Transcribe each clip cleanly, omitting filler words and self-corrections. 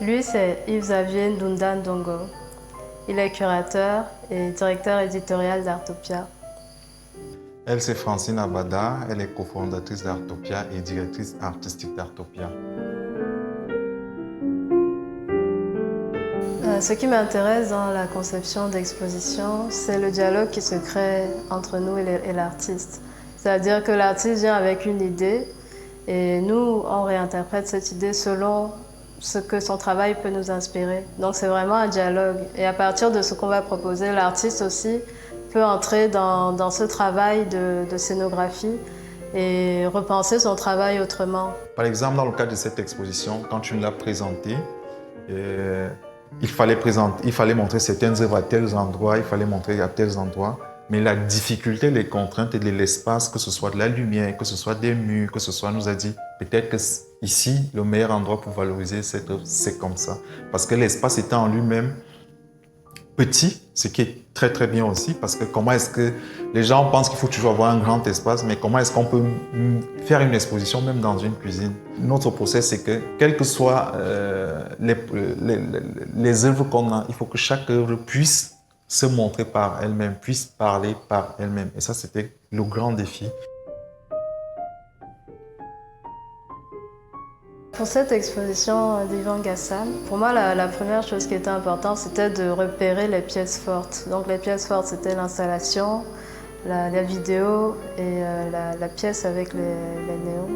Lui, c'est Yves-Xavier Ndunda Ndongo. Il est curateur et directeur éditorial d'Artopia. Elle, c'est Francine Abada. Elle est cofondatrice d'Artopia et directrice artistique d'Artopia. Ce qui m'intéresse dans la conception d'exposition, c'est le dialogue qui se crée entre nous et l'artiste. C'est-à-dire que l'artiste vient avec une idée et nous, on réinterprète cette idée selon ce que son travail peut nous inspirer. Donc c'est vraiment un dialogue. Et à partir de ce qu'on va proposer, l'artiste aussi peut entrer dans ce travail de scénographie et repenser son travail autrement. Par exemple, dans le cadre de cette exposition, quand tu me l'as présentée, il fallait montrer certaines œuvres à tels endroits, il fallait montrer à tels endroits. Mais la difficulté, les contraintes et de l'espace, que ce soit de la lumière, que ce soit des murs, que ce soit, nous a dit, peut-être que ici, le meilleur endroit pour valoriser cette œuvre, c'est comme ça. Parce que l'espace étant en lui-même petit, ce qui est très très bien aussi, parce que comment est-ce que les gens pensent qu'il faut toujours avoir un grand espace, mais comment est-ce qu'on peut faire une exposition même dans une cuisine? Notre process, c'est que, quelles que soient les œuvres qu'on a, il faut que chaque œuvre puisse se montrer par elle-même, puisse parler par elle-même. Et ça, c'était le grand défi. Pour cette exposition d'Yvan Gassam, pour moi, la première chose qui était importante, c'était de repérer les pièces fortes. Donc les pièces fortes, c'était l'installation, la vidéo et la pièce avec les néons.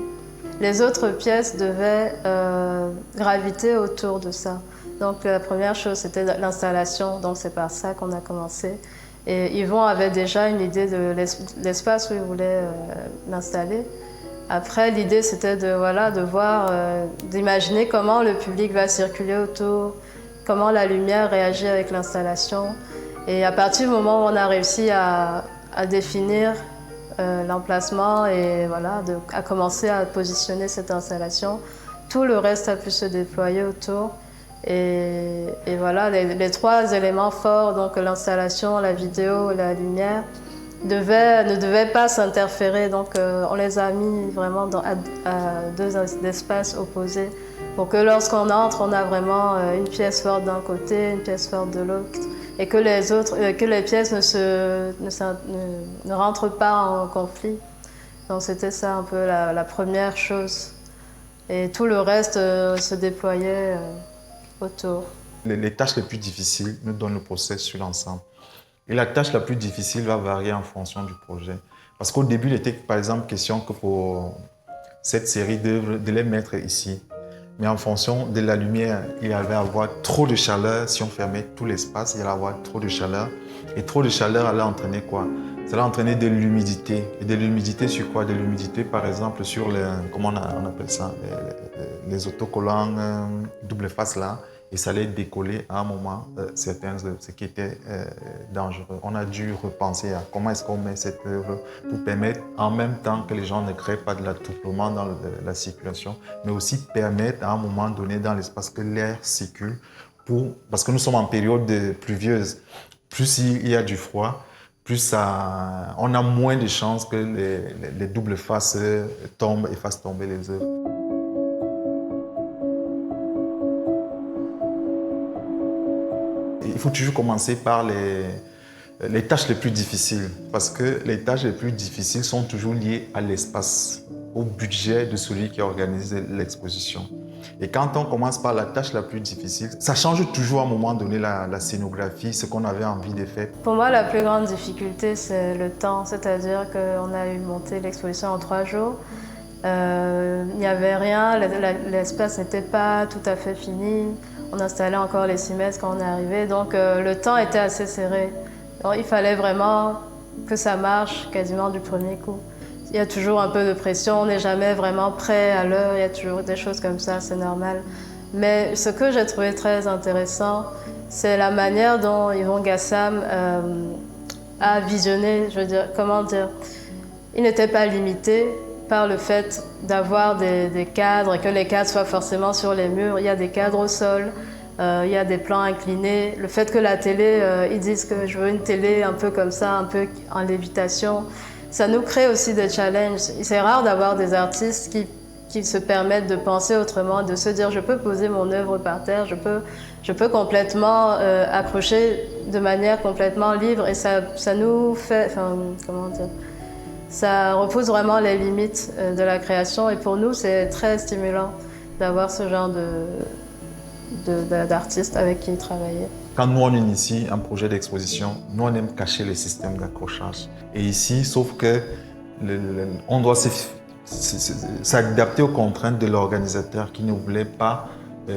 Les autres pièces devaient graviter autour de ça. Donc la première chose, c'était l'installation, donc c'est par ça qu'on a commencé. Et Yvan avait déjà une idée de l'espace où il voulait l'installer. Après, l'idée, c'était d'imaginer comment le public va circuler autour, comment la lumière réagit avec l'installation. Et à partir du moment où on a réussi à définir l'emplacement et à commencer à positionner cette installation, tout le reste a pu se déployer autour. Et voilà, les trois éléments forts, donc l'installation, la vidéo et la lumière, ne devaient pas s'interférer. Donc on les a mis vraiment à deux espaces opposés pour que lorsqu'on entre, on a vraiment une pièce forte d'un côté, une pièce forte de l'autre, et que les pièces ne rentrent pas en conflit. Donc c'était ça un peu la première chose. Et tout le reste se déployait autour. Les tâches les plus difficiles nous donnent le process sur l'ensemble. Et la tâche la plus difficile va varier en fonction du projet. Parce qu'au début, il était par exemple question que pour cette série d'œuvres, de les mettre ici. Mais en fonction de la lumière, il allait avoir trop de chaleur. Si on fermait tout l'espace, il allait avoir trop de chaleur. Et trop de chaleur allait entraîner quoi? Ça allait entraîner de l'humidité. Et de l'humidité sur quoi? De l'humidité, par exemple, sur comment on appelle ça? Les autocollants double face là. Et ça allait décoller à un moment certaines œuvres, ce qui était dangereux. On a dû repenser à comment est-ce qu'on met cette œuvre pour permettre en même temps que les gens ne créent pas de l'attroupement dans la circulation, mais aussi permettre à un moment donné dans l'espace que l'air circule, parce que nous sommes en période pluvieuse. Plus il y a du froid, plus on a moins de chances que les doubles faces tombent et fassent tomber les œuvres. Il faut toujours commencer par les tâches les plus difficiles, parce que les tâches les plus difficiles sont toujours liées à l'espace, au budget de celui qui organise l'exposition. Et quand on commence par la tâche la plus difficile, ça change toujours à un moment donné la scénographie, ce qu'on avait envie de faire. Pour moi, la plus grande difficulté, c'est le temps, c'est-à-dire qu'on a eu monté l'exposition en 3 jours. Il n'y avait rien, l'espace n'était pas tout à fait fini. On installait encore les 6 mètres quand on est arrivé, donc le temps était assez serré. Donc, il fallait vraiment que ça marche quasiment du premier coup. Il y a toujours un peu de pression, on n'est jamais vraiment prêt à l'heure, il y a toujours des choses comme ça, c'est normal. Mais ce que j'ai trouvé très intéressant, c'est la manière dont Yvan Gassam a visionné, je veux dire, comment dire, il n'était pas limité par le fait d'avoir des cadres et que les cadres soient forcément sur les murs. Il y a des cadres au sol, il y a des plans inclinés. Le fait que la télé, ils disent que je veux une télé un peu comme ça, un peu en lévitation, ça nous crée aussi des challenges. C'est rare d'avoir des artistes qui qui se permettent de penser autrement, de se dire je peux poser mon œuvre par terre, je peux complètement accrocher de manière complètement libre et ça nous fait, enfin, comment dire, ça repousse vraiment les limites de la création et pour nous c'est très stimulant d'avoir ce genre d'artistes avec qui travailler. Quand nous on initie un projet d'exposition, nous on aime cacher les systèmes d'accrochage. Et ici, sauf que on doit s'adapter aux contraintes de l'organisateur qui ne voulait pas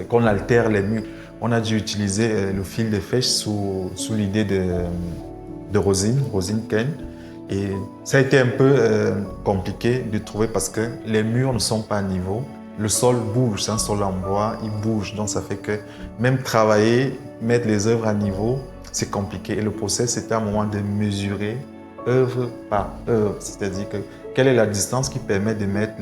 qu'on altère les murs. On a dû utiliser le fil de fèche sous l'idée de Rosine Ken. Et ça a été un peu compliqué de trouver parce que les murs ne sont pas à niveau. Le sol bouge, c'est un sol en bois, il bouge. Donc ça fait que même travailler, mettre les œuvres à niveau, c'est compliqué. Et le process, c'était un moment de mesurer œuvre par œuvre. C'est-à-dire que quelle est la distance qui permet de mettre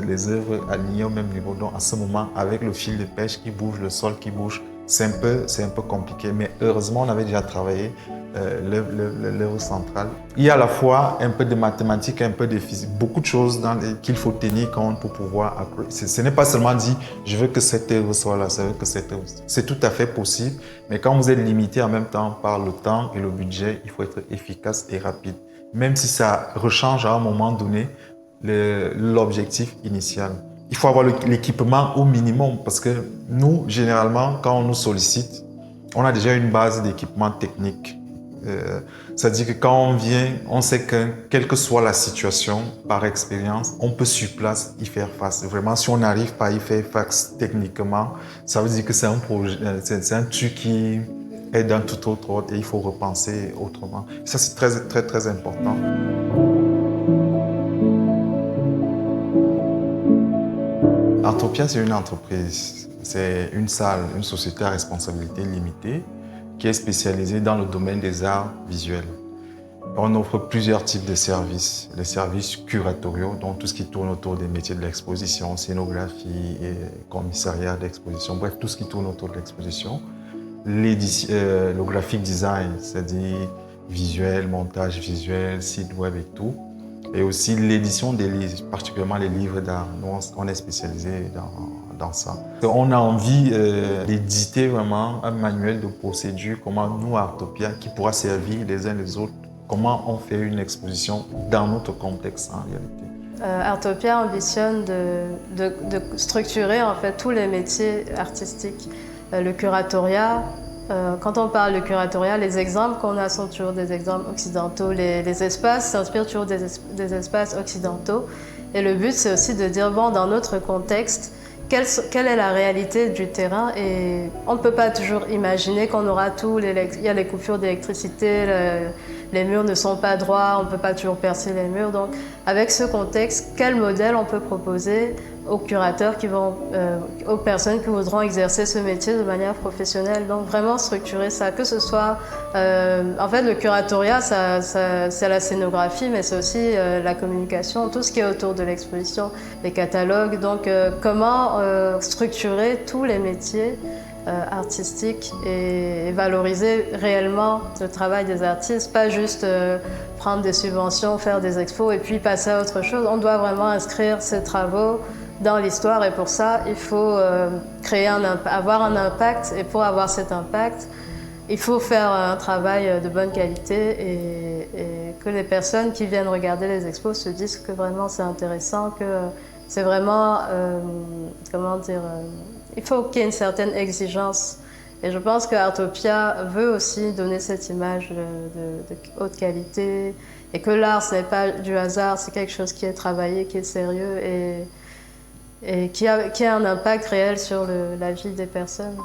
les œuvres alignées au même niveau. Donc à ce moment, avec le fil de pêche qui bouge, le sol qui bouge, c'est un peu compliqué. Mais heureusement, on avait déjà travaillé l'œuvre centrale. Il y a à la fois un peu de mathématiques, un peu de physique, beaucoup de choses qu'il faut tenir compte pour pouvoir accrocher. Ce n'est pas seulement dit je veux que cette œuvre soit là, je veux que cette œuvre. C'est tout à fait possible, mais quand vous êtes limité en même temps par le temps et le budget, il faut être efficace et rapide. Même si ça rechange à un moment donné l'objectif initial. Il faut avoir l'équipement au minimum parce que nous, généralement, quand on nous sollicite, on a déjà une base d'équipement technique. C'est-à-dire que quand on vient, on sait que quelle que soit la situation, par expérience, on peut sur place y faire face. Vraiment, si on n'arrive pas à y faire face techniquement, ça veut dire que c'est un projet, c'est un truc qui est d'un tout autre ordre et il faut repenser autrement. Ça, c'est très, très, très important. Artopia, c'est une entreprise. C'est une salle, une société à responsabilité limitée qui est spécialisée dans le domaine des arts visuels. On offre plusieurs types de services. Les services curatoriaux, donc tout ce qui tourne autour des métiers de l'exposition, scénographie, et commissariat d'exposition, bref, tout ce qui tourne autour de l'exposition. Le graphic design, c'est-à-dire visuel, montage visuel, site web et tout. Et aussi l'édition des livres, particulièrement les livres d'art. Nous, on est spécialisé dans ça. On a envie d'éditer vraiment un manuel de procédure, comment nous, Artopia, qui pourra servir les uns les autres, comment on fait une exposition dans notre contexte en réalité. Artopia ambitionne de structurer en fait tous les métiers artistiques. Le curatoriat, quand on parle de curatoriat, les exemples qu'on a sont toujours des exemples occidentaux. Les espaces s'inspirent toujours des espaces occidentaux. Et le but, c'est aussi de dire, bon, dans notre contexte, quelle est la réalité du terrain? Et on ne peut pas toujours imaginer qu'on aura tout. Il y a les coupures d'électricité, les murs ne sont pas droits, on ne peut pas toujours percer les murs. Donc, avec ce contexte, quel modèle on peut proposer aux curateurs aux personnes qui voudront exercer ce métier de manière professionnelle. Donc vraiment structurer ça, que ce soit... en fait, le curatoriat, c'est la scénographie, mais c'est aussi la communication, tout ce qui est autour de l'exposition, les catalogues. Donc comment structurer tous les métiers artistiques et valoriser réellement le travail des artistes, pas juste prendre des subventions, faire des expos et puis passer à autre chose. On doit vraiment inscrire ces travaux dans l'histoire et pour ça, il faut avoir un impact et pour avoir cet impact, il faut faire un travail de bonne qualité et que les personnes qui viennent regarder les expos se disent que vraiment c'est intéressant, que c'est vraiment, comment dire, il faut qu'il y ait une certaine exigence. Et je pense que Artopia veut aussi donner cette image de haute qualité et que l'art, ce n'est pas du hasard, c'est quelque chose qui est travaillé, qui est sérieux et qui a un impact réel sur la vie des personnes.